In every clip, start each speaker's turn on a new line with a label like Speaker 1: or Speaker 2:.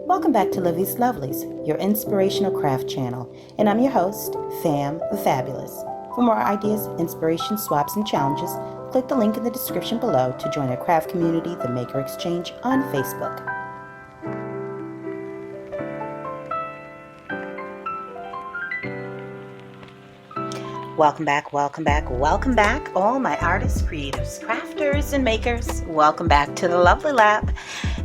Speaker 1: Welcome back to Livie's Lovelies, your inspirational craft channel, and I'm your host, Fam the Fabulous. For more ideas, inspiration, swaps, and challenges, click the link in the description below to join our craft community, the Maker Exchange, on Facebook. Welcome back, welcome back, welcome back, all my artists, creatives, crafters, and makers. Welcome back to the Lovely Lab.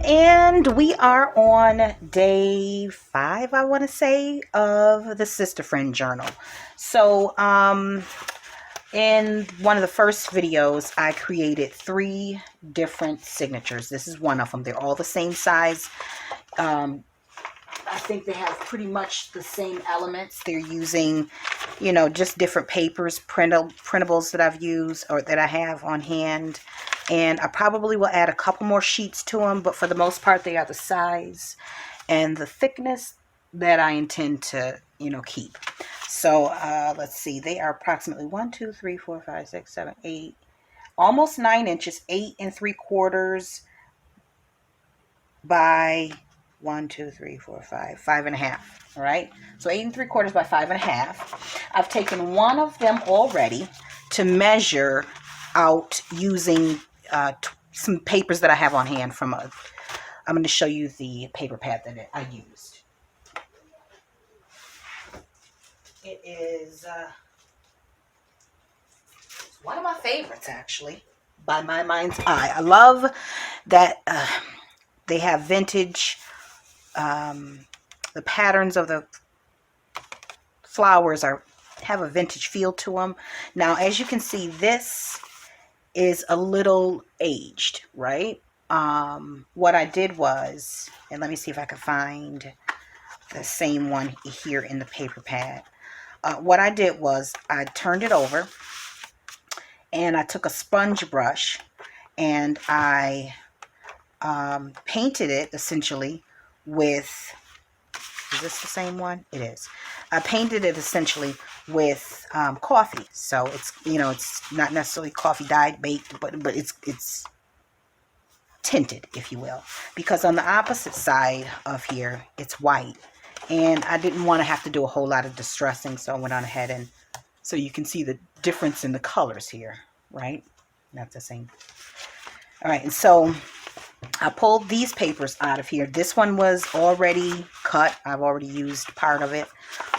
Speaker 1: And we are on day 5, I want to say, of the Sista Friend Journal. So, in one of the first videos, I created 3 different signatures. This is one of them. They're all the same size. I think they have pretty much the same elements. They're using, just different papers, printables that I've used or that I have on hand. And I probably will add a couple more sheets to them, but for the most part, they are the size and the thickness that I intend to, keep. So let's see. They are approximately 1, 2, 3, 4, 5, 6, 7, 8, almost 9 inches, 8 3/4 by 1, 2, 3, 4, 5, 5.5. All right. So 8 3/4 by 5.5. I've taken one of them already to measure out using some papers that I have on hand from I'm going to show you the paper pad that I used. It is one of my favorites, actually, by my mind's eye. I love that they have vintage. The patterns of the flowers have a vintage feel to them. Now, as you can see, this is a little aged, right? What I did was, and let me see if I can find the same one here in the paper pad. What I did was I turned it over and I took a sponge brush and I painted it essentially with, is this the same one? It is. I painted it essentially with coffee. So it's, it's not necessarily coffee dyed baked, but it's tinted, if you will. Because on the opposite side of here, it's white. And I didn't want to have to do a whole lot of distressing, so I went on ahead and, so you can see the difference in the colors here, right? Not the same. All right, and so I pulled these papers out of here. This one was already cut. I've already used part of it.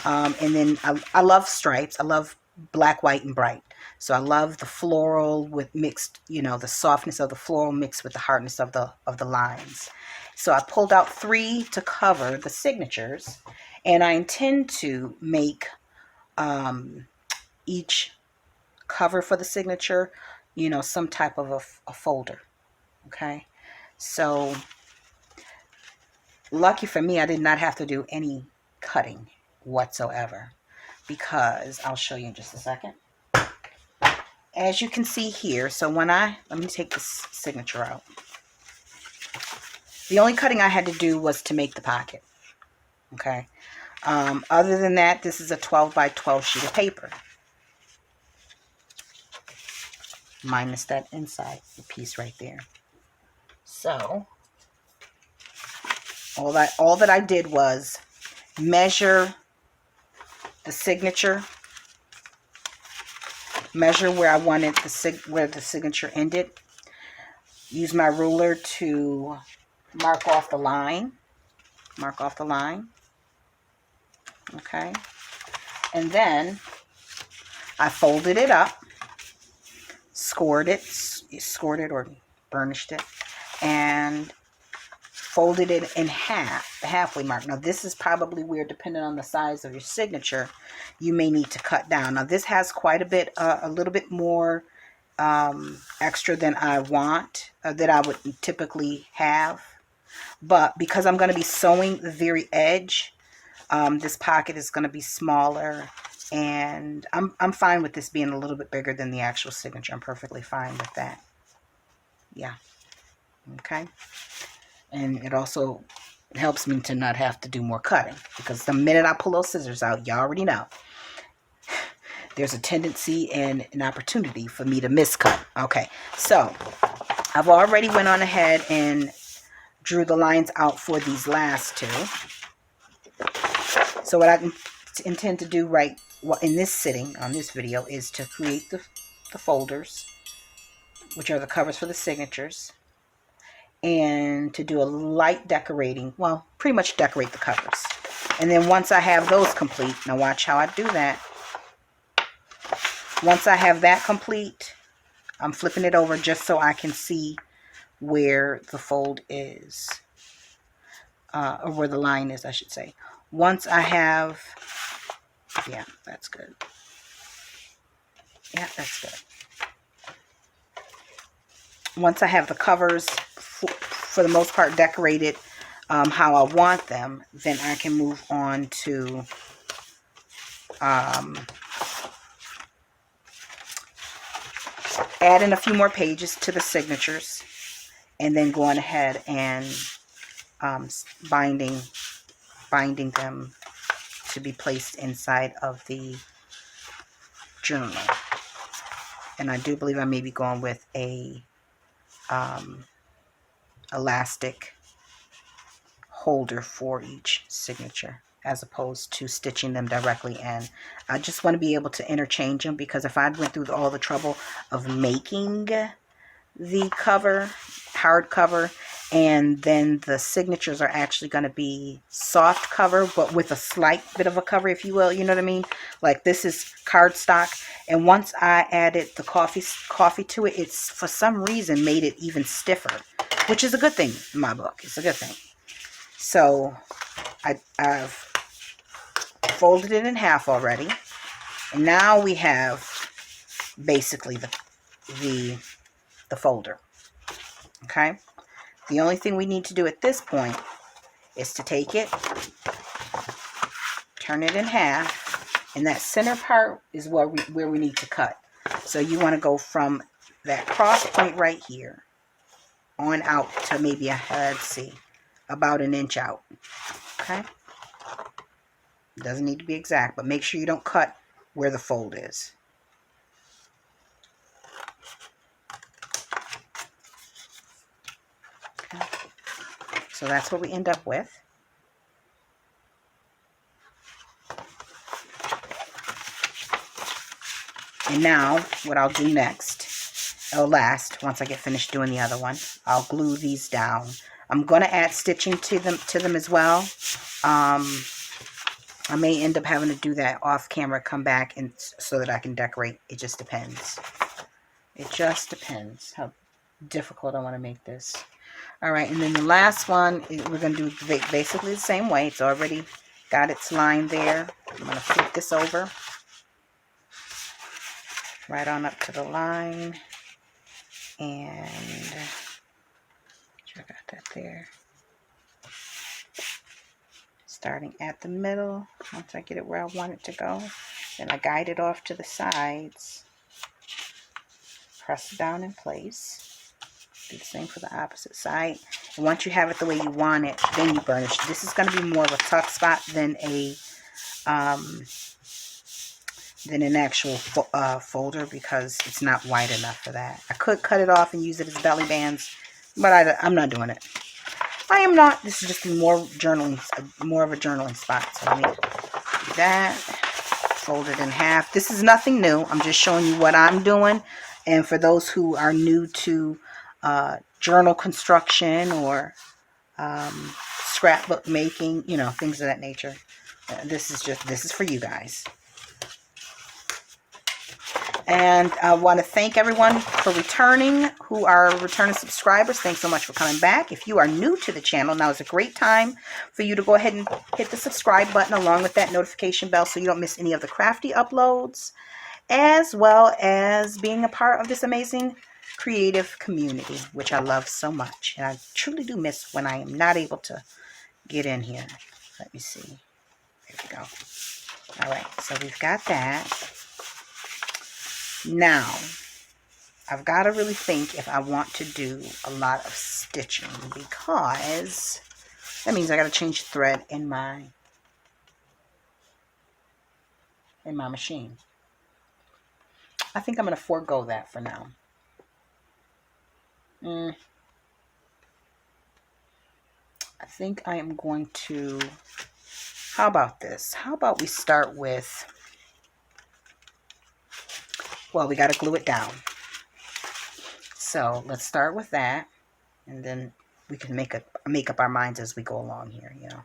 Speaker 1: And then I love stripes. I love black, white, and bright. So I love the floral with mixed, the softness of the floral mixed with the hardness of the lines. So I pulled out 3 to cover the signatures. And I intend to make each cover for the signature, some type of a folder. Okay. So, lucky for me, I did not have to do any cutting whatsoever because I'll show you in just a second. As you can see here, so let me take this signature out. The only cutting I had to do was to make the pocket. Okay. Other than that, this is a 12 by 12 sheet of paper. Minus that inside piece right there. So, all that I did was measure the signature, measure where I wanted where the signature ended, use my ruler to mark off the line, okay, and then I folded it up, scored it or burnished it, and folded it in half, the halfway mark. Now this is probably where, depending on the size of your signature, you may need to cut down. Now this has quite a little bit more extra than I want, that I would typically have. But because I'm going to be sewing the very edge, this pocket is going to be smaller. And I'm fine with this being a little bit bigger than the actual signature. I'm perfectly fine with that. Yeah. Okay. And it also helps me to not have to do more cutting, because the minute I pull those scissors out, you already know there's a tendency and an opportunity for me to miscut. Okay. So I've already went on ahead and drew the lines out for these last two. So what I intend to do in this sitting on this video is to create the folders, which are the covers for the signatures, and to do a light decorating, well, pretty much decorate the covers. And then once I have those complete, now watch how I do that. Once I have that complete, I'm flipping it over just so I can see where the fold is, or where the line is, I should say. Once I have, yeah, that's good. Yeah, that's good. Once I have the covers, for the most part, decorated how I want them, then I can move on to adding a few more pages to the signatures, and then going ahead and binding them to be placed inside of the journal. And I do believe I may be going with a elastic holder for each signature, as opposed to stitching them directly in. I just want to be able to interchange them, because if I went through all the trouble of making the cover, hardcover, and then the signatures are actually going to be soft cover, but with a slight bit of a cover, if you will, you know what I mean? Like this is cardstock, and once I added the coffee to it, it's for some reason made it even stiffer, which is a good thing in my book. It's a good thing. So I've folded it in half already, and now we have basically the folder. Okay, the only thing we need to do at this point is to take it, turn it in half, and that center part is where we need to cut. So you want to go from that cross point right here on out to maybe let's see, about an inch out. Okay, doesn't need to be exact, but make sure you don't cut where the fold is. Okay. So that's what we end up with. And now what I'll do next, or last, once I get finished doing the other one, I'll glue these down. I'm going to add stitching to them as well. I may end up having to do that off camera, come back, and so that I can decorate. It just depends. It just depends how difficult I want to make this. All right, and then the last one, we're going to do basically the same way. It's already got its line there. I'm going to flip this over right on up to the line, and I got that there. Starting at the middle, once I get it where I want it to go, then I guide it off to the sides, press it down in place, do the same for the opposite side, and once you have it the way you want it, then you burnish. This is going to be more of a tuck spot than an actual folder, because it's not wide enough for that. I could cut it off and use it as belly bands, but I'm not doing it. I am not. This is just more journaling, more of a journaling spot. So let me do that. Fold it in half. This is nothing new. I'm just showing you what I'm doing. And for those who are new to journal construction or scrapbook making, you know, things of that nature, this is for you guys. And I want to thank everyone for returning, who are returning subscribers. Thanks so much for coming back. If you are new to the channel, now is a great time for you to go ahead and hit the subscribe button along with that notification bell so you don't miss any of the crafty uploads, as well as being a part of this amazing creative community, which I love so much. And I truly do miss when I am not able to get in here. Let me see. There we go. All right, so we've got that. Now, I've got to really think if I want to do a lot of stitching, because that means I got to change the thread in my machine. I think I'm going to forego that for now. think I am going to, how about this? How about we start with, well, we got to glue it down. So let's start with that. And then we can make up our minds as we go along here, you know.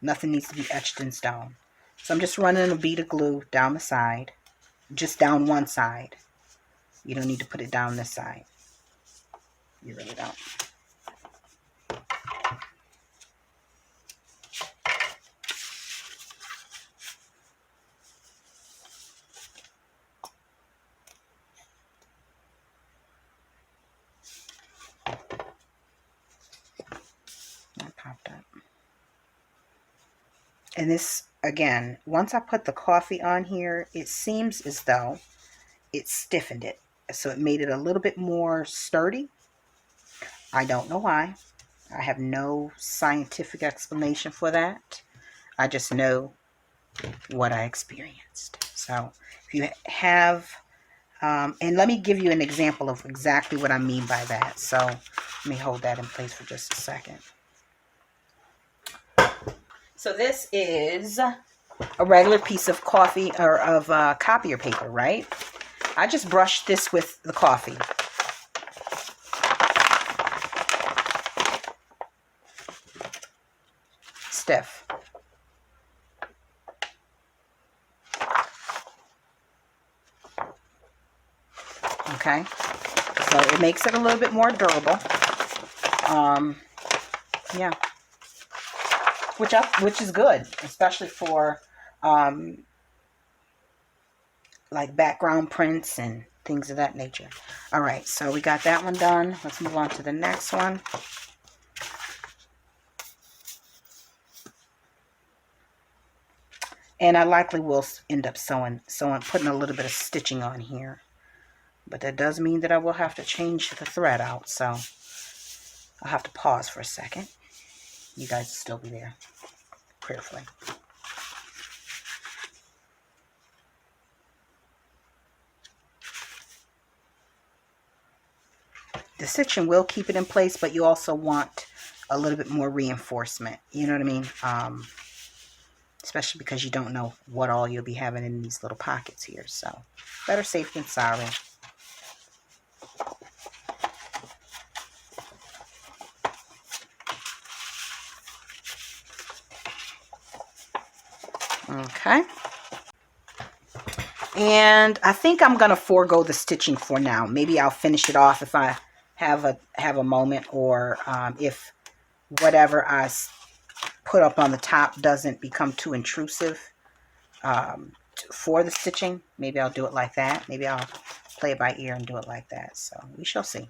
Speaker 1: Nothing needs to be etched in stone. So I'm just running a bead of glue down the side. Just down one side. You don't need to put it down this side. You really don't. That popped up. And this, again, once I put the coffee on here, it seems as though it stiffened it. So it made it a little bit more sturdy. I don't know why. I have no scientific explanation for that. I just know what I experienced. So if you have, and let me give you an example of exactly what I mean by that. So let me hold that in place for just a second. So this is a regular piece of coffee or of copier paper, right? I just brushed this with the coffee. Stiff. Okay, so it makes it a little bit more durable. Yeah, which is good, especially for like background prints and things of that nature. All right, so we got that one done. Let's move on to the next one. And I likely will end up putting a little bit of stitching on here. But that does mean that I will have to change the thread out. So I'll have to pause for a second. You guys will still be there prayerfully. The stitching will keep it in place, but you also want a little bit more reinforcement. You know what I mean? Especially because you don't know what all you'll be having in these little pockets here. So better safe than sorry. Okay. And I think I'm going to forego the stitching for now. Maybe I'll finish it off if I have a moment, or if whatever I put up on the top doesn't become too intrusive for the stitching. Maybe I'll do it like that. Maybe I'll play it by ear and do it like that. So we shall see.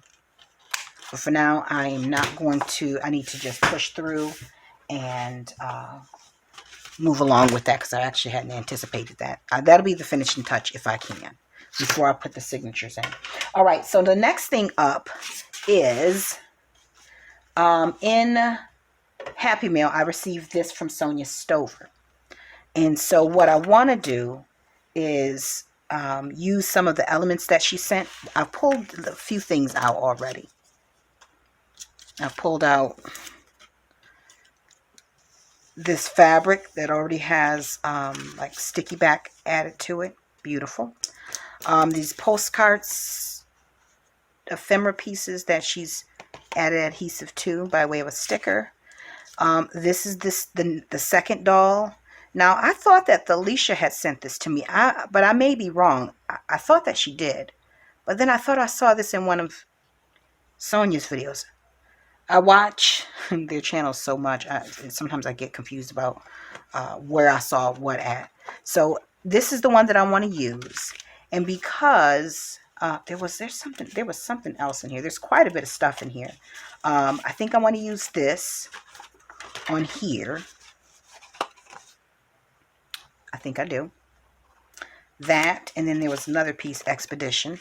Speaker 1: But for now, I am not going to, I need to just push through and move along with that, because I actually hadn't anticipated that. That'll be the finishing touch if I can, before I put the signatures in. All right, so the next thing up is in Happy Mail, I received this from Sonya Stover. And so what I want to do is use some of the elements that she sent. I've pulled a few things out already. I've pulled out this fabric that already has like sticky back added to it. Beautiful. These postcards, ephemera pieces that she's added adhesive to by way of a sticker. This is the second doll. Now, I thought that Alicia had sent this to me, but I may be wrong. I thought that she did. But then I thought I saw this in one of Sonya's videos. I watch their channels so much, sometimes I get confused about where I saw what at. So this is the one that I want to use. And because there was something else in here. There's quite a bit of stuff in here. I think I want to use this on here. I think I do. That, and then there was another piece, Expedition.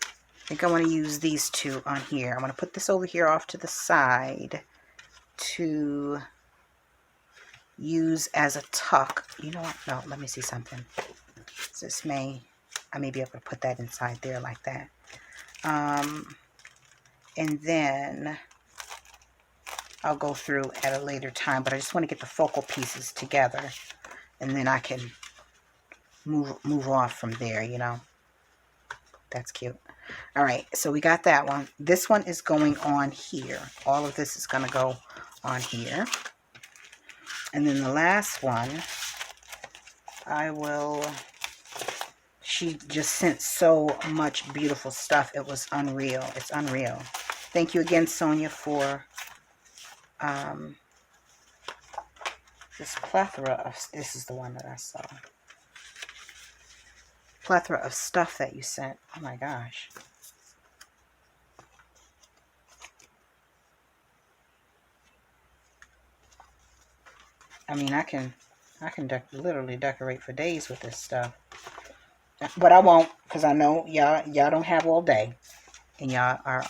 Speaker 1: I think I want to use these two on here. I'm going to put this over here off to the side to use as a tuck. You know what? No, let me see something. I may be able to put that inside there like that. And then I'll go through at a later time, but I just want to get the focal pieces together, and then I can move off from there, you know. That's cute. All right, so we got that one. This one is going on here. All of this is going to go on here. And then the last one, she just sent so much beautiful stuff. It was unreal. It's unreal. Thank you again, Sonya, for this plethora of, this is the one that I saw. Plethora of stuff that you sent. Oh my gosh. I mean, I can literally decorate for days with this stuff. But I won't, because I know y'all don't have all day. And y'all are,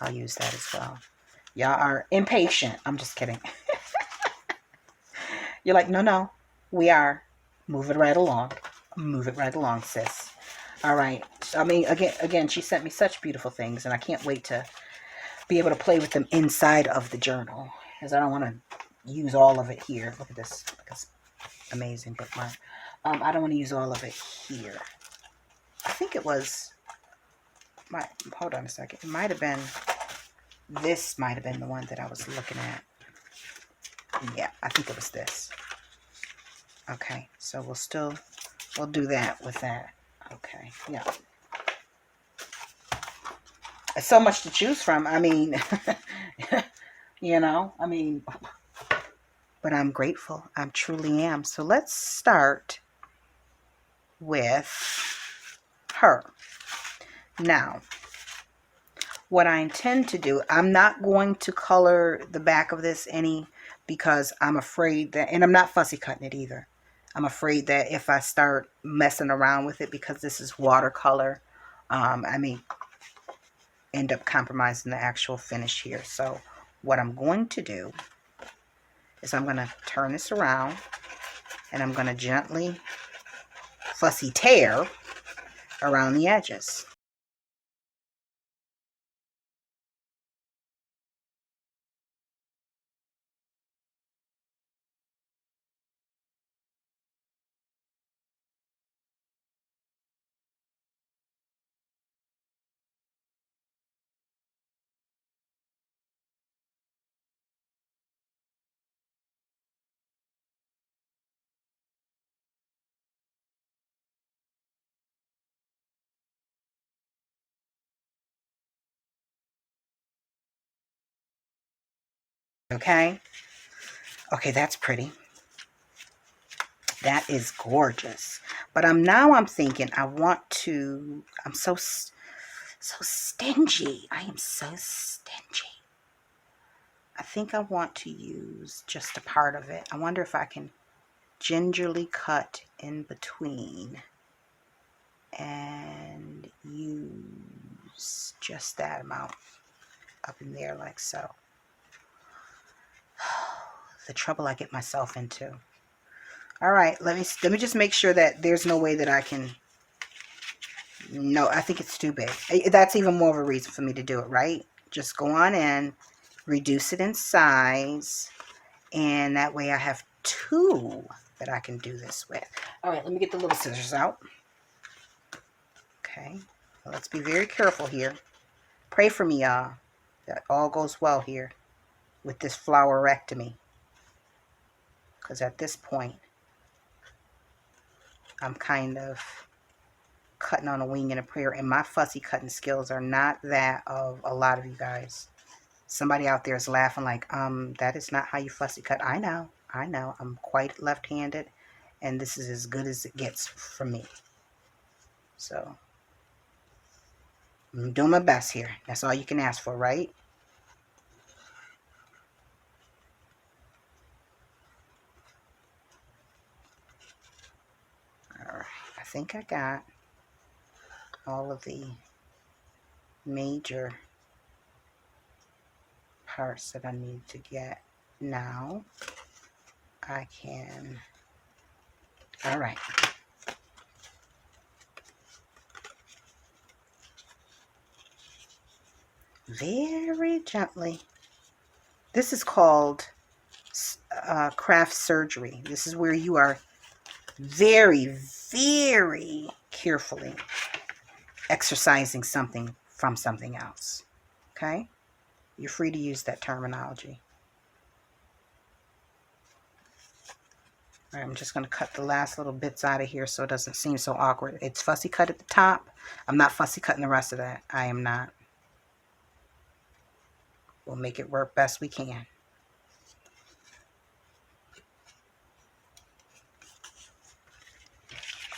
Speaker 1: I'll use that as well. Y'all are impatient. I'm just kidding. You're like, no, we are. Move it right along. Move it right along, sis. All right. I mean, again, she sent me such beautiful things, and I can't wait to be able to play with them inside of the journal, because I don't want to use all of it here. Look at this. It's amazing bookmark. I don't want to use all of it here. I think it was hold on a second. It might have been, this might have been the one that I was looking at. Yeah, I think it was this. Okay, so we'll do that with that. Okay, yeah. It's so much to choose from. I mean, you know, I mean, but I'm grateful. I truly am. So let's start with her. Now, what I intend to do, I'm not going to color the back of this any, because I'm afraid that, and I'm not fussy cutting it either. I'm afraid that if I start messing around with it, because this is watercolor, I may end up compromising the actual finish here. So what I'm going to do is I'm going to turn this around, and I'm going to gently fussy tear around the edges. Okay? Okay, that's pretty. That is gorgeous. But I'm thinking I'm so stingy. I am so stingy. I think I want to use just a part of it. I wonder if I can gingerly cut in between and use just that amount up in there like so. The trouble I get myself into. All right, let me just make sure that there's no way that I can. No, I think it's too big. That's even more of a reason for me to do it, right? Just go on in, reduce it in size, and that way I have two that I can do this with. All right, let me get the little scissors out. Okay, well, let's be very careful here. Pray for me, y'all, that all goes well here with this flowerectomy. Because at this point, I'm kind of cutting on a wing and a prayer, and my fussy cutting skills are not that of a lot of you guys. Somebody out there is laughing like, that is not how you fussy cut. I know. I'm quite left-handed, and this is as good as it gets for me. So I'm doing my best here. That's all you can ask for, right? All right. I think I got all of the major parts that I need to get. Now I can, all right. Very gently This is called craft surgery. This is where you are very, very carefully exercising something from something else. Okay? You're free to use that terminology. All right, I'm just going to cut the last little bits out of here so it doesn't seem so awkward. It's fussy cut at the top. I'm not fussy cutting the rest of that. I am not. We'll make it work best we can.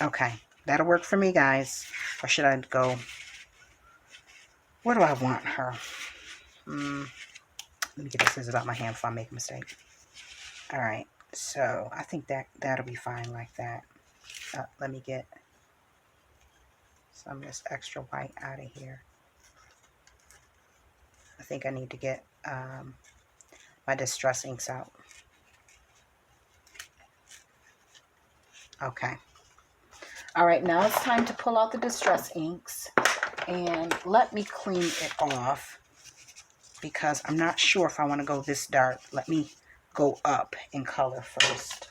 Speaker 1: Okay, that'll work for me, guys. Or should I go... Where do I want her? Let me get the scissors out my hand before I make a mistake. All right, so I think that'll be fine like that. Let me get some of this extra white out of here. I think I need to get my distress inks out. Okay. All right, now it's time to pull out the distress inks. And let me clean it off because I'm not sure if I want to go this dark. Let me go up in color first.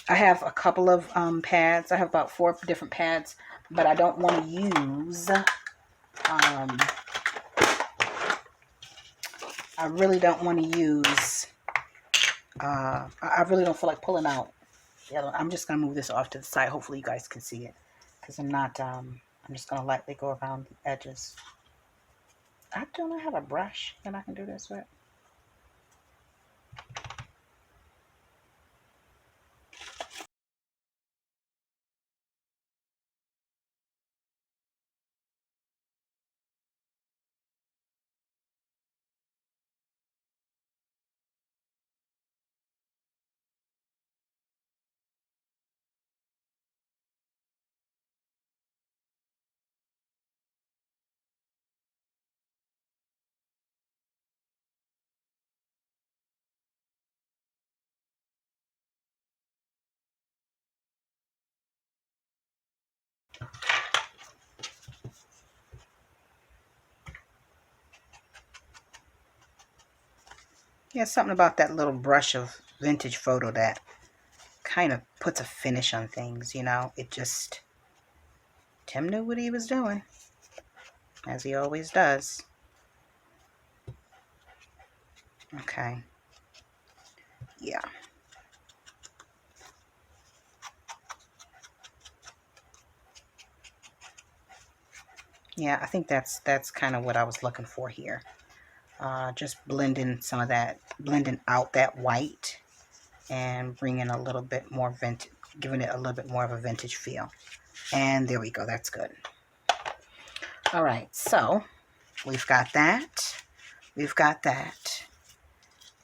Speaker 1: I have a couple of pads. I have about 4 different pads, but I don't want to use... I really don't want to use... I really don't feel like pulling out. I'm just going to move this off to the side. Hopefully you guys can see it. Because I'm not, I'm just going to lightly go around the edges. I don't have a brush that I can do this with. Yeah, something about that little brush of vintage photo that kind of puts a finish on things, you know. It just... Tim knew what he was doing, as he always does. Okay. Yeah. Yeah, I think that's kind of what I was looking for here. Just blending out that white and bringing a little bit more vintage, giving it a little bit more of a vintage feel. And there we go, that's good. All right, so we've got that. We've got that.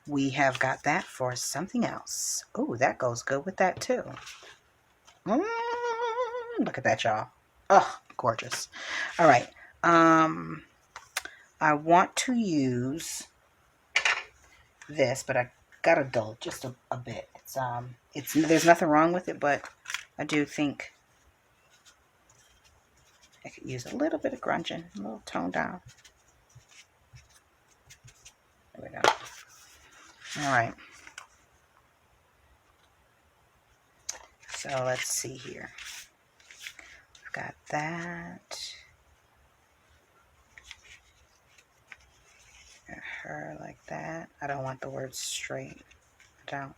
Speaker 1: We have got that for something else. Oh, that goes good with that too. Look at that, y'all. Oh, gorgeous. All right. I want to use this, but I gotta dull it just a bit. It's there's nothing wrong with it, but I do think I could use a little bit of grunging, a little tone down. There we go. All right. So let's see here. I've got that. Got her like that. I don't want the words straight. I don't.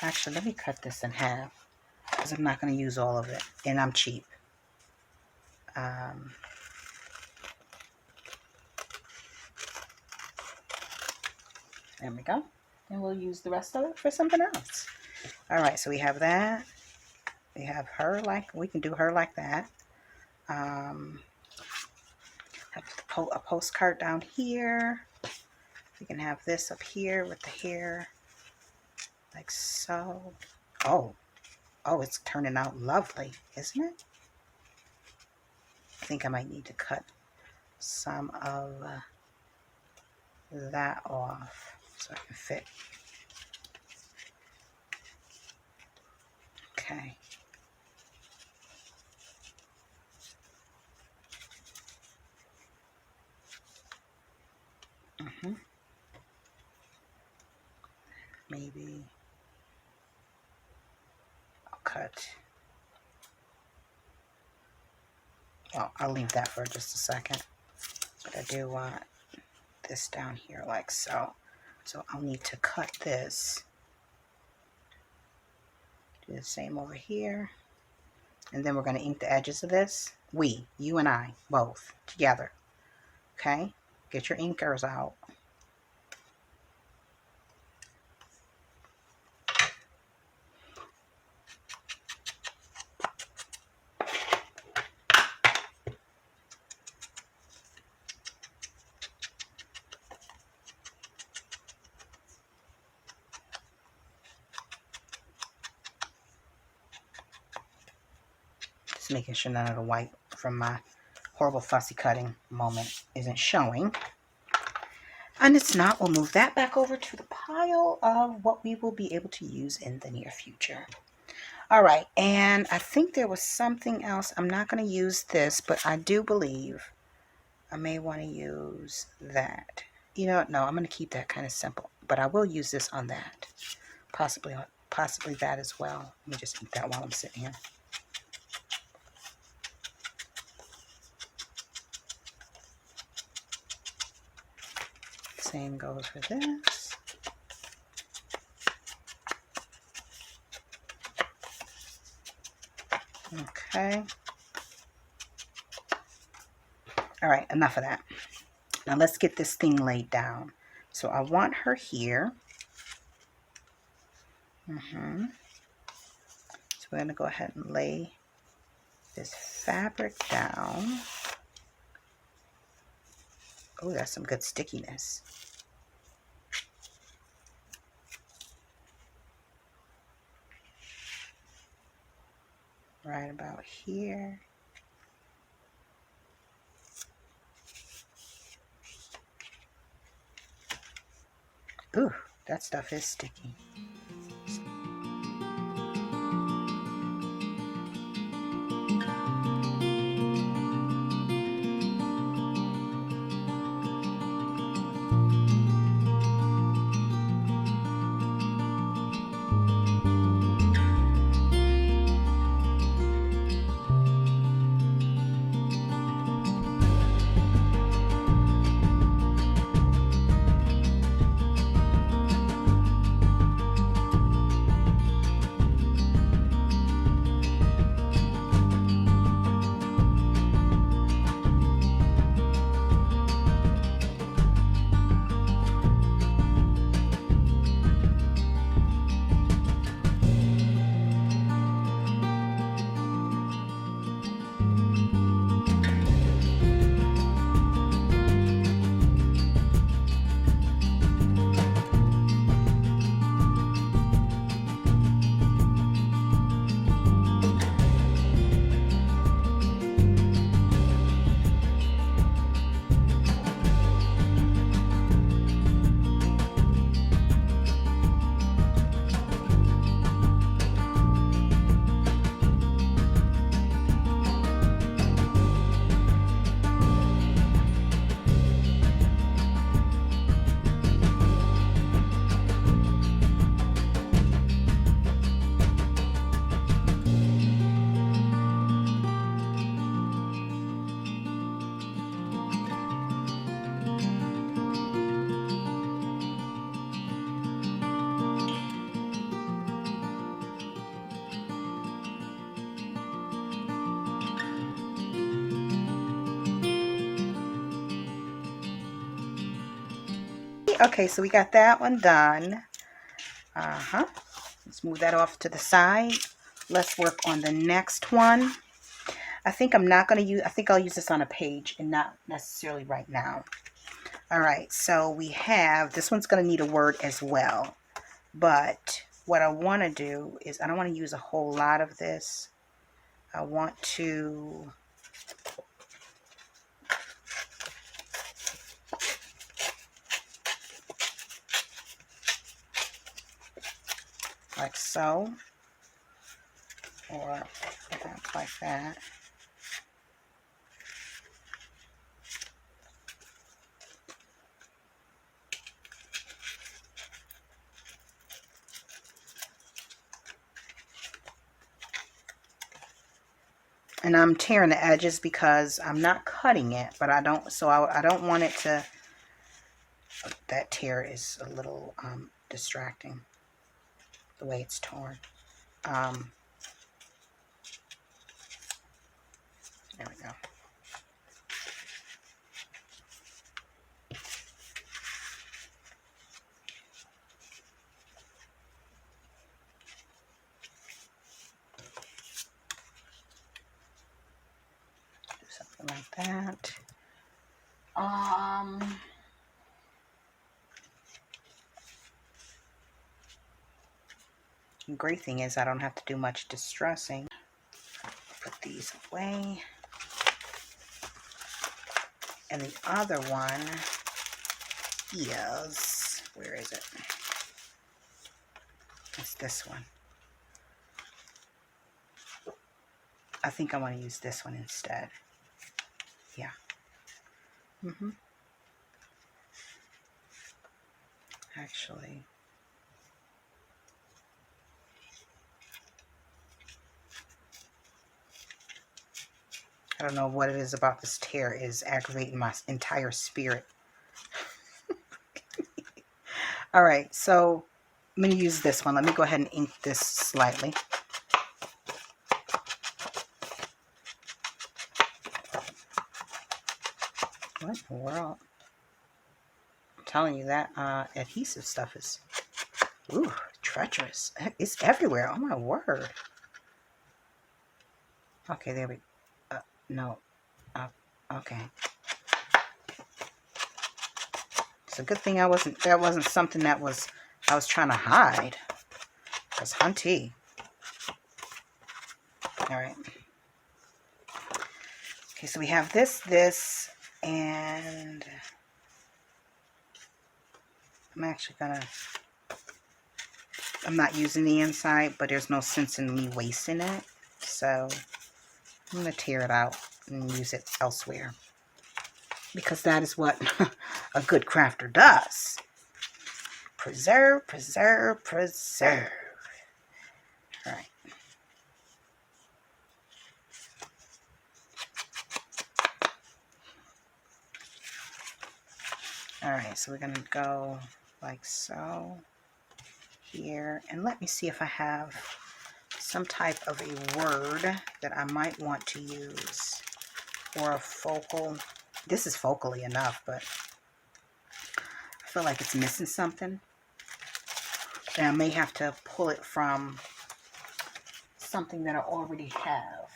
Speaker 1: Actually, let me cut this in half because I'm not going to use all of it, and I'm cheap. There we go. And we'll use the rest of it for something else. All right, so we have that. We have her we can do her like that. Have a postcard down here. We can have this up here with the hair like so. Oh, it's turning out lovely, isn't it? I think I might need to cut some of that off so I can fit. Okay. Maybe I'll cut. Well, I'll leave that for just a second. But I do want this down here like so. So I'll need to cut this. Do the same over here. And then we're going to ink the edges of this. You and I, both together. Okay? Get your inkers out. Just making sure none of the white from my horrible fussy cutting moment isn't showing. And it's not, we'll move that back over to the pile of what we will be able to use in the near future. All right, and I think there was something else. I'm not going to use this, but I do believe I may want to use that. You know what? No, I'm going to keep that kind of simple, but I will use this on that. Possibly that as well. Let me just ink that while I'm sitting here. Same goes for this. Okay. All right, enough of that. Now let's get this thing laid down. So I want her here. So we're going to go ahead and lay this fabric down. Oh, that's some good stickiness. Right about here. Ooh, that stuff is sticky. Okay, so we got that one done. Let's move that off to the side. Let's work on the next one. I think I'll use this on a page and not necessarily right now. All right, so we have, this one's going to need a word as well. But what I want to do is, I don't want to use a whole lot of this. I want to like so, or like that. And I'm tearing the edges because I'm not cutting it, but I don't want it to, that tear is a little distracting, the way it's torn. There we go. Do something like that. The great thing is I don't have to do much distressing. Put these away. And the other one is, where is it? It's this one. I think I want to use this one instead. Yeah. Actually, I don't know what it is about this tear is aggravating my entire spirit. All right, so I'm going to use this one. Let me go ahead and ink this slightly. What in the world? I'm telling you that adhesive stuff is, ooh, treacherous. It's everywhere. Oh my word. Okay, there we go. No. Okay. It's a good thing that wasn't something I was trying to hide. Because hunty. All right. Okay, so we have this, and I'm not using the inside, but there's no sense in me wasting it. So I'm going to tear it out and use it elsewhere. Because that is what a good crafter does. Preserve, preserve, preserve. All right. All right, so we're going to go like so here. And let me see if I have some type of a word that I might want to use for a focal. This is focally enough, but I feel like it's missing something. And I may have to pull it from something that I already have.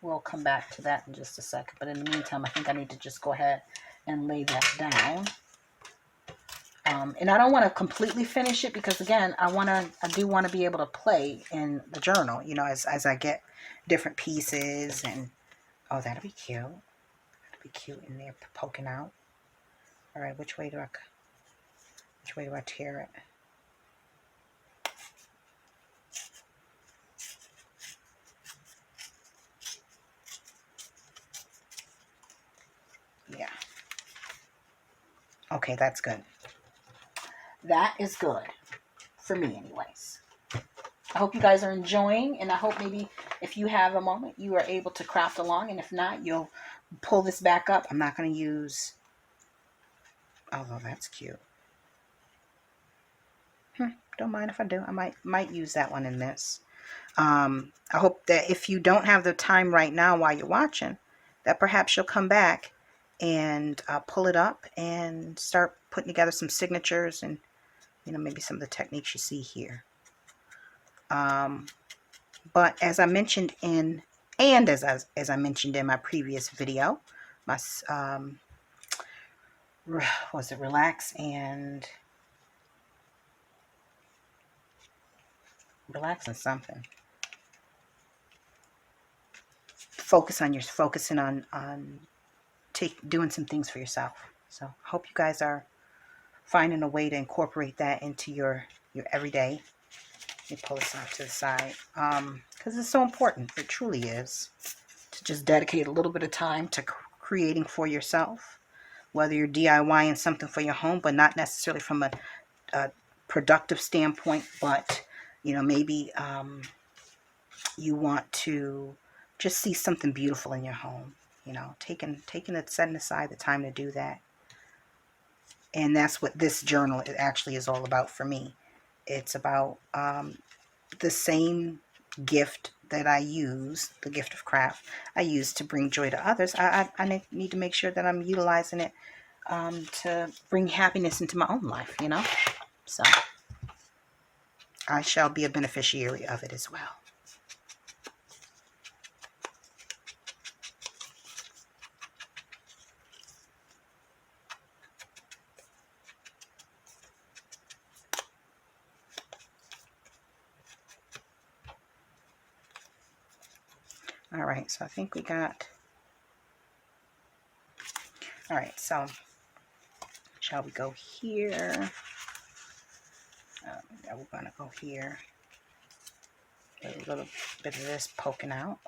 Speaker 1: We'll come back to that in just a second. But in the meantime, I think I need to just go ahead and lay that down. And I don't want to completely finish it because, again, I do want to be able to play in the journal, you know, as I get different pieces. And oh, that'll be cute. That'll be cute in there poking out. All right, which way do I tear it? Yeah. Okay, that's good. That is good for me anyways. I hope you guys are enjoying, and I hope maybe if you have a moment, you are able to craft along, and if not, you'll pull this back up. I'm not going to use, although that's cute. Don't mind if I do. I might use that one in this. I hope that if you don't have the time right now while you're watching, that perhaps you'll come back and pull it up and start putting together some signatures and, you know, maybe some of the techniques you see here. But as I mentioned as I mentioned in my previous video, my was it relax and something. Focusing on doing some things for yourself. So I hope you guys are finding a way to incorporate that into your everyday. Let me pull this off to the side because it's so important. It truly is to just dedicate a little bit of time to creating for yourself, whether you're DIYing something for your home, but not necessarily from a productive standpoint, but you know, maybe you want to just see something beautiful in your home. You know, setting aside the time to do that. And that's what this journal actually is all about for me. It's about the same gift that I use, the gift of craft, I use to bring joy to others. I need to make sure that I'm utilizing it to bring happiness into my own life, you know. So I shall be a beneficiary of it as well. All right, so I think we got, all right, so shall we go here? Yeah, we're going to go here. A little bit of this poking out,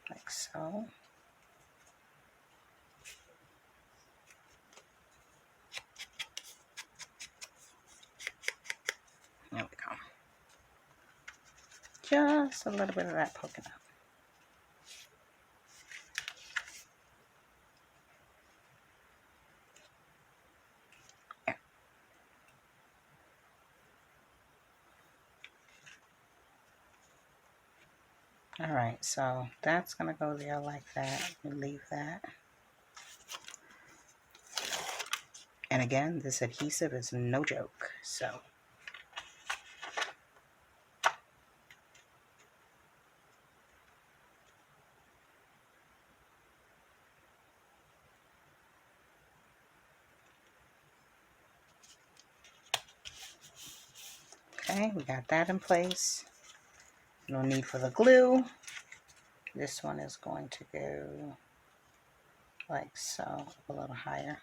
Speaker 1: like so. There we go. Just a little bit of that poking out. All right, so that's going to go there like that. We leave that. And again, this adhesive is no joke, so. Okay, we got that in place. No need for the glue. This one is going to go like so, a little higher.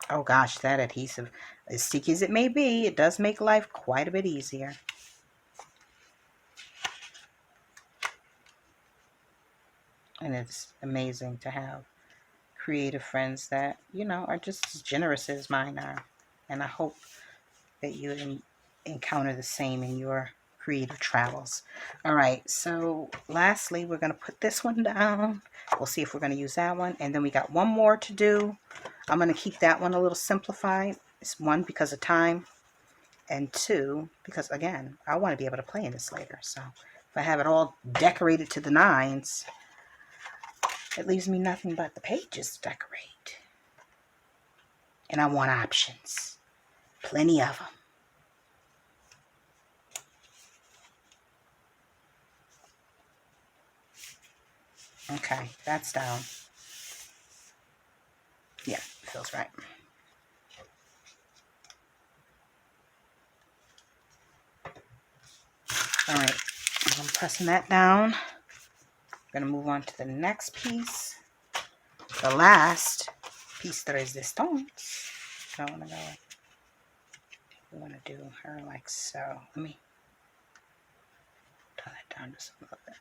Speaker 1: Oh gosh, that adhesive, as sticky as it may be, it does make life quite a bit easier. And it's amazing to have creative friends that, you know, are just as generous as mine are. And I hope that you encounter the same in your creative travels. All right, so lastly, we're going to put this one down. We'll see if we're going to use that one. And then we got one more to do. I'm going to keep that one a little simplified. It's one, because of time. And two, because again, I want to be able to play in this later. So if I have it all decorated to the nines, it leaves me nothing but the pages to decorate. And I want options. Plenty of them. Okay, that's down. Yeah, feels right. All right, I'm pressing that down. I'm going to move on to the next piece. The last piece de resistance. So I want to go. We want to do her like so. Let me turn that down just a little bit.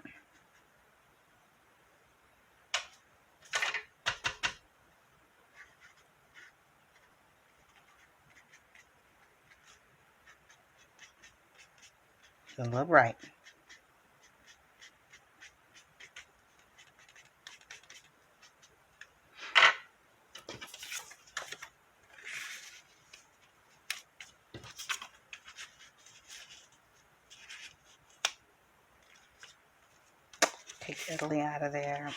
Speaker 1: A little bright. Take Italy out of there.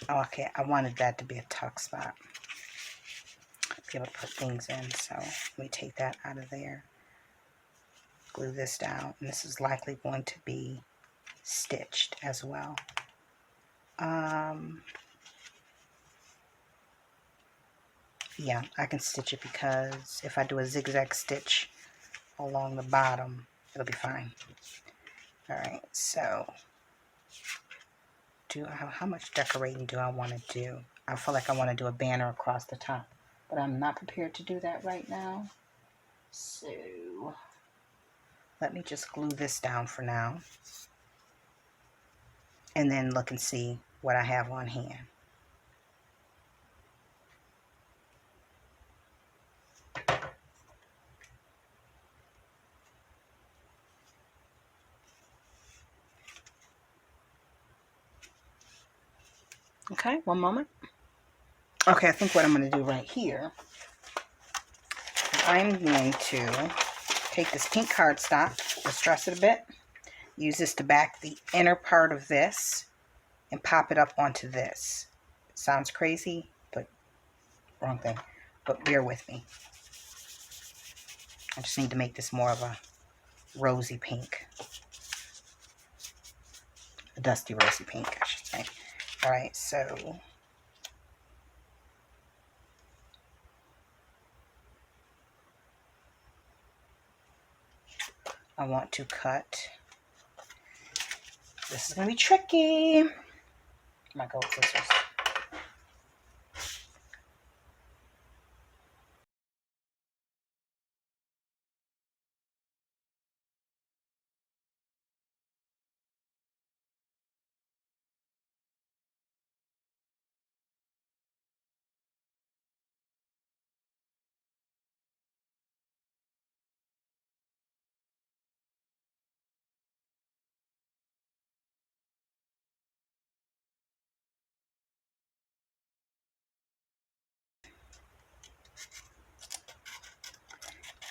Speaker 1: Oh, okay, I wanted that to be a tuck spot. Be able to put things in, so let me take that out of there. Glue this down, and this is likely going to be stitched as well. Yeah, I can stitch it because if I do a zigzag stitch along the bottom, it'll be fine. All right, so how much decorating do I want to do? I feel like I want to do a banner across the top, but I'm not prepared to do that right now. So let me just glue this down for now, and then look and see what I have on hand. Okay, one moment. Okay, I think what I'm going to do right here, I'm going to take this pink cardstock, distress it a bit, use this to back the inner part of this, and pop it up onto this. It sounds crazy, but wrong thing. But bear with me. I just need to make this more of a rosy pink. A dusty rosy pink, I should say. Alright, so I want to cut. This is going to be tricky. My gold scissors.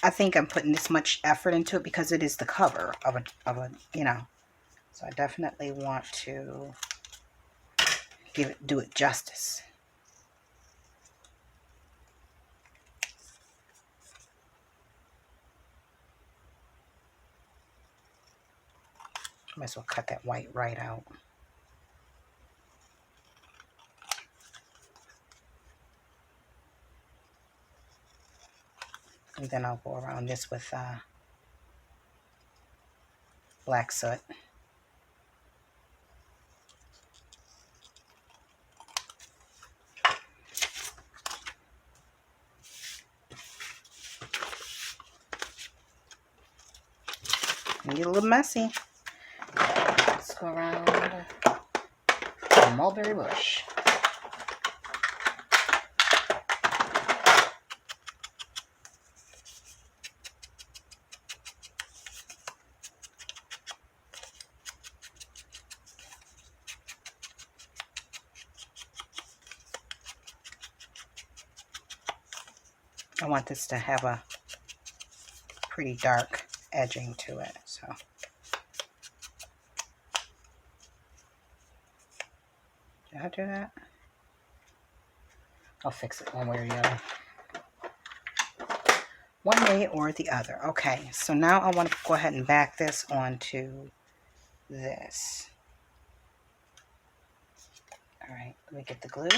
Speaker 1: I think I'm putting this much effort into it because it is the cover of a you know. So I definitely want to do it justice. Might as well cut that white right out. And then I'll go around this with black soot. And get a little messy. Let's go around the mulberry bush. I want this to have a pretty dark edging to it, so. Did I do that? I'll fix it one way or the other. One way or the other. Okay, so now I want to go ahead and back this onto this. All right, let me get the glue.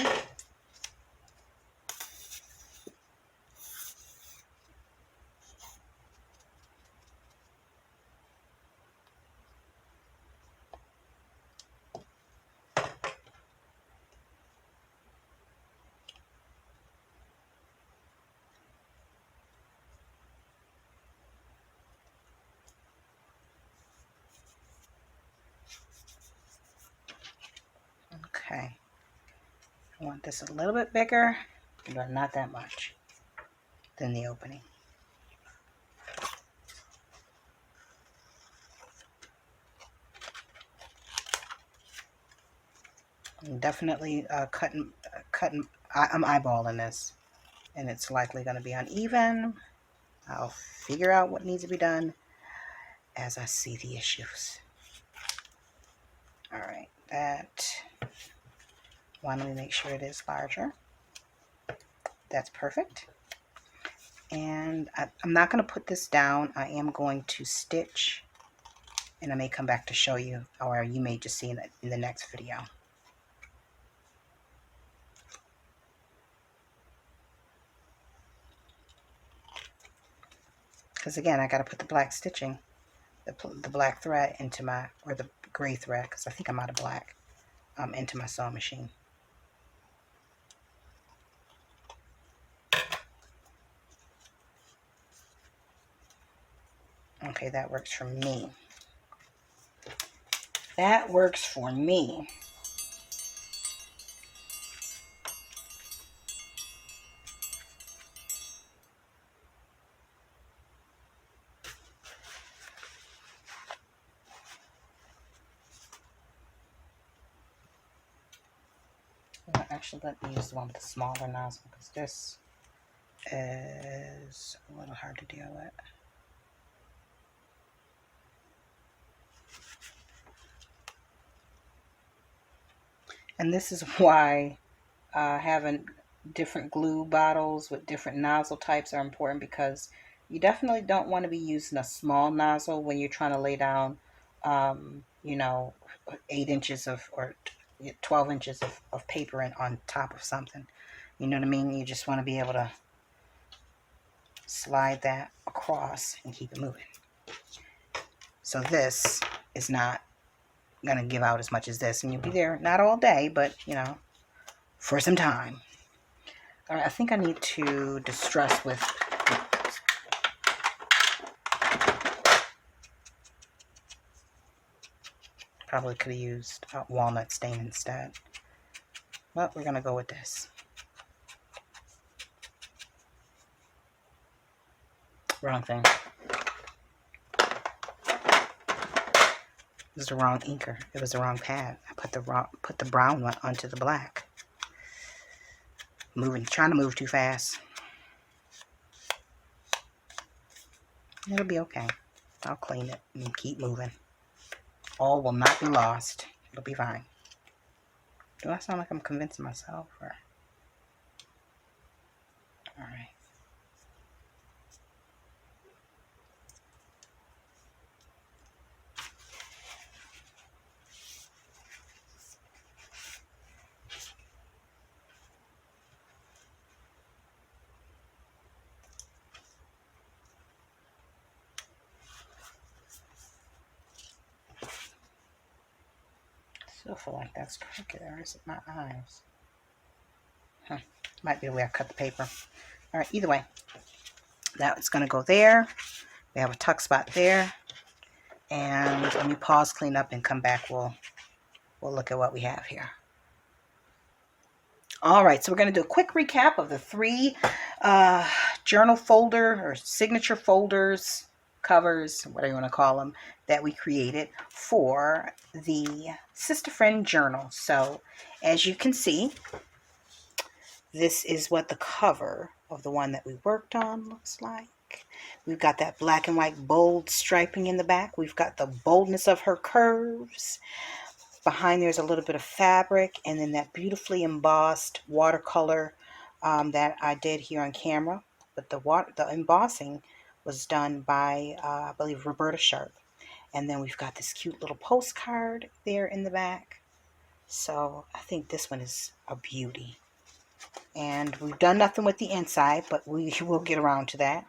Speaker 1: Okay, I want this a little bit bigger, but not that much, than the opening. I'm definitely cutting. I'm eyeballing this, and it's likely going to be uneven. I'll figure out what needs to be done as I see the issues. All right, that. Why don't we make sure it is larger? That's perfect. And I'm not going to put this down. I am going to stitch, and I may come back to show you, or you may just see it in the next video. Because again, I got to put the black stitching, the black thread into my, or the gray thread, because I think I'm out of black, into my sewing machine. Okay, that works for me. That works for me. actually, let me use the one with the smaller nozzle because this is a little hard to deal with. And this is why having different glue bottles with different nozzle types are important, because you definitely don't want to be using a small nozzle when you're trying to lay down, you know, 8 inches of or 12 inches of paper on top of something. You know what I mean? You just want to be able to slide that across and keep it moving. So this is not going to give out as much as this, and you'll be there not all day, but you know, for some time. All right, I think I need to distress with probably could have used walnut stain instead, but we're gonna go with this. Wrong thing. It was the wrong inker. It was the wrong pad. I put the brown one onto the black. Trying to move too fast. It'll be okay. I'll clean it and keep moving. All will not be lost. It'll be fine. Do I sound like I'm convincing myself? Or... All right. Still feel like that's crooked, or is it my eyes? Might be the way I cut the paper. All right, either way, that's going to go there. We have a tuck spot there. And let me pause, clean up, and come back. We'll look at what we have here. All right, so we're going to do a quick recap of the 3 journal folder or signature folders, covers, whatever you want to call them, that we created for the Sista Friend Journal. So as you can see, this is what the cover of the one that we worked on looks like. We've got that black and white bold striping in the back. We've got the boldness of her curves. Behind there's a little bit of fabric, and then that beautifully embossed watercolor that I did here on camera. But the embossing was done by, I believe, Roberta Sharp. And then we've got this cute little postcard there in the back. So I think this one is a beauty. And we've done nothing with the inside, but we will get around to that.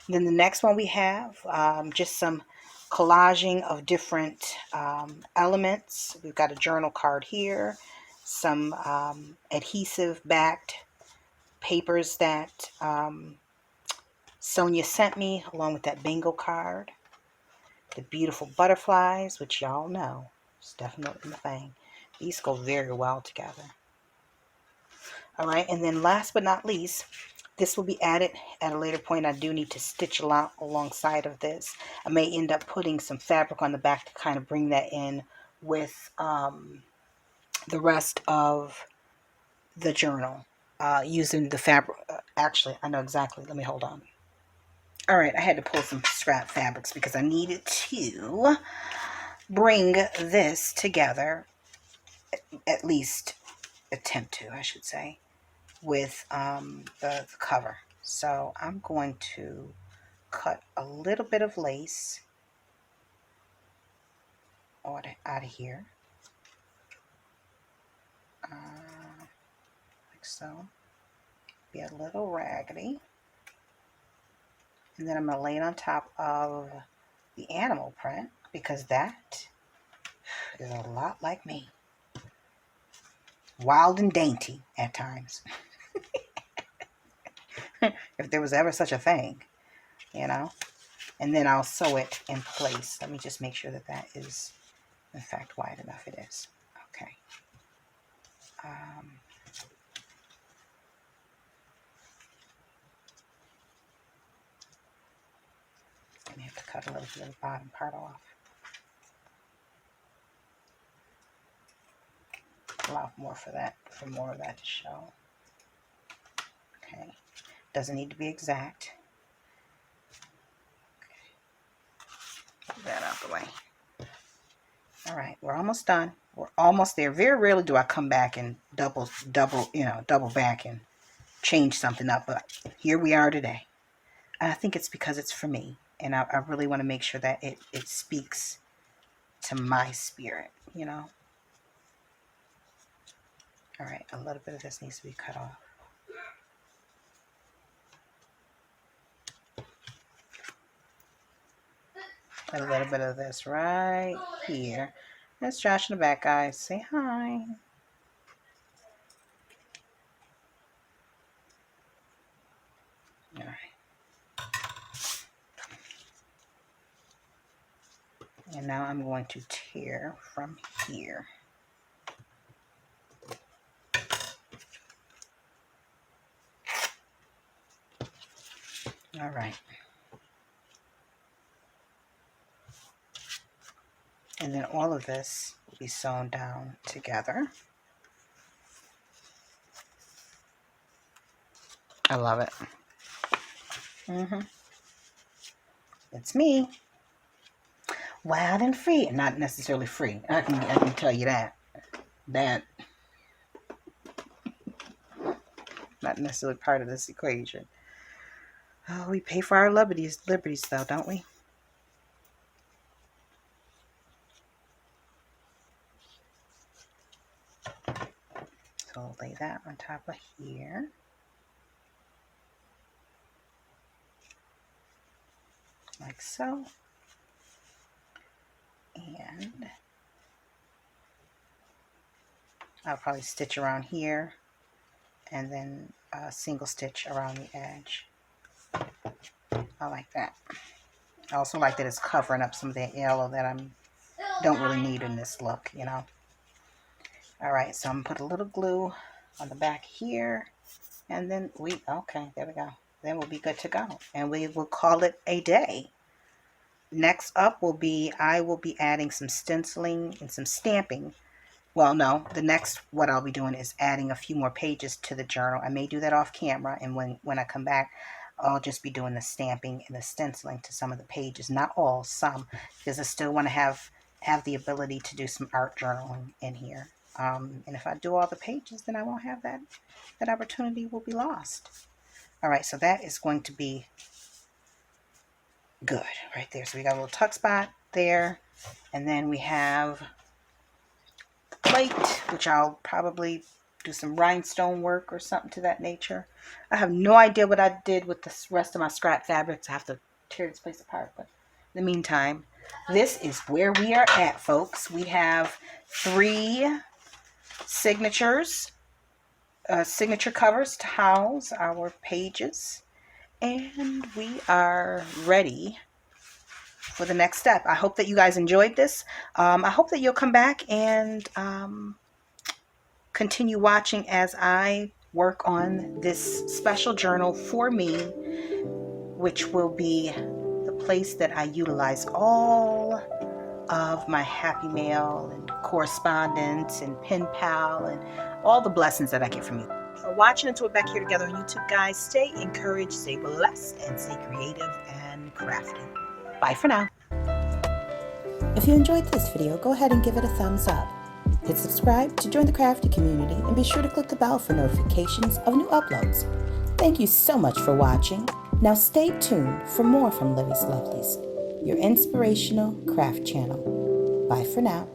Speaker 1: And then the next one we have just some collaging of different elements. We've got a journal card here, some adhesive backed papers that Sonya sent me, along with that bingo card. The beautiful butterflies, which y'all know, it's definitely the thing. These go very well together. All right, and then last but not least, this will be added at a later point. I do need to stitch a lot alongside of this. I may end up putting some fabric on the back to kind of bring that in with the rest of the journal using the fabric. Actually, I know exactly. Let me hold on. All right, I had to pull some scrap fabrics because I needed to bring this together, at least attempt to, I should say, with the cover. So I'm going to cut a little bit of lace out of here, like so. Be a little raggedy, and then I'm going to lay it on top of the animal print, because that is a lot like me. Wild and dainty at times. If there was ever such a thing, you know. And then I'll sew it in place. Let me just make sure that that is, in fact, wide enough. It is. Okay. I may have to cut a little bit of the bottom part off. allow more for that, for more of that to show. Okay, doesn't need to be exact. Okay. Put that out the way. All right, we're almost done. We're almost there. Very rarely do I come back and double back and change something up, but here we are today. And I think it's because it's for me, and I really want to make sure that it speaks to my spirit, you know. All right, a little bit of this needs to be cut off. A little bit of this right here. That's Josh in the back, guys. Say hi. All right. And now I'm going to tear from here. All right. And then all of this will be sewn down together. I love it. It's me. Wild and free. Not necessarily free. I can tell you that. Not necessarily part of this equation. Oh, we pay for our liberties though, don't we? So I'll lay that on top of here. Like so. And I'll probably stitch around here and then a single stitch around the edge. I like that. I also like that it's covering up some of that yellow that I don't really need in this look, you know. All right, so I'm gonna put a little glue on the back here, and then okay, there we go. Then we'll be good to go, and we will call it a day. Next up will be, I will be adding some stenciling and some stamping. Well, no, what I'll be doing is adding a few more pages to the journal. I may do that off camera, and when I come back, I'll just be doing the stamping and the stenciling to some of the pages. Not all, some, because I still want to have the ability to do some art journaling in here. And if I do all the pages, then I won't have that opportunity will be lost. All right, so that is going to be good right there. So we got a little tuck spot there, and then we have the plate, which I'll probably do some rhinestone work or something to that nature. I have no idea what I did with the rest of my scrap fabrics. I have to tear this place apart, but in the meantime, this is where we are at, folks. We have 3 signatures, signature covers to house our pages, and we are ready for the next step. I hope that you guys enjoyed this. I hope that you'll come back and continue watching as I work on this special journal for me, which will be the place that I utilize all of my happy mail and correspondence and pen pal and all the blessings that I get from you. For watching until we're back here together on YouTube, guys, stay encouraged, stay blessed, and stay creative and crafty. Bye for now.
Speaker 2: If you enjoyed this video, go ahead and give it a thumbs up. Hit subscribe to join the crafty community, and be sure to click the bell for notifications of new uploads. Thank you so much for watching. Now stay tuned for more from Livie's Lovelies, your inspirational craft channel. Bye for now.